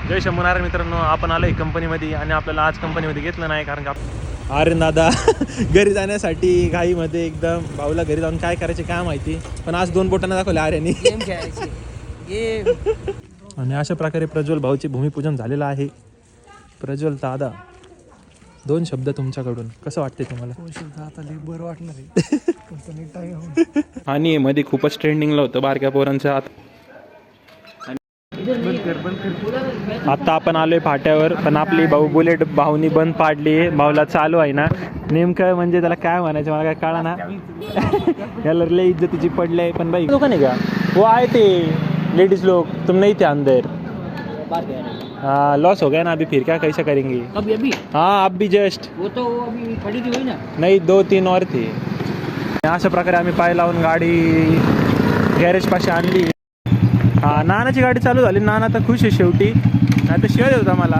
जय शंभूनारायण मित्रांनो, आपण आलोय कंपनीमध्ये आणि आपल्याला आज कंपनीमध्ये घेतलं नाही कारण का अरे दादा घरी जाण्यासाठी घाईमध्ये एकदम भाऊला घरी जाऊन काय करायचे काय माहिती, पण आज 2 बोटांना दाखवले आर्यानी गेम खेळायचे गेम. आणि अशा प्रकारे प्रज्वल भाऊचे भूमिपूजन झालेलं आहे. प्रज्वल दादा 2 शब्द तुमच्याकडून कसं वाटते तुम्हाला? आता लई बरं वाटणार आहे. आणि मध्ये खूपच ट्रेंडिंगला होतं बारक्या पोरांच्या आता आपण आलोय फाट्यावर, पण आपली भाऊ बुलेट भाऊनी बंद पाडली. भाऊला चालू आहे ना नेमकं, म्हणजे त्याला काय म्हणायचं मला काय कळा ना. याला लय इज्जतीची पडली आहे. पण भाई लोक नाही का वो आए थे लेडीज लोग, तुम नहीं थे अंदर. हाँ लॉस हो गया ना, अभी फिर क्या कैसा करेंगे. अभी हाँ अब भी जस्ट वो तो अभी खड़ी थी ना. नाही 2-3 और थे. अशा प्रकारे आम्ही पाय लावून गाडी गॅरेज पाशी आणली. हा नानाची गाडी चालू झाली. नाना तर खुश आहे शेवटी, नाही तर शिवाय होता मला.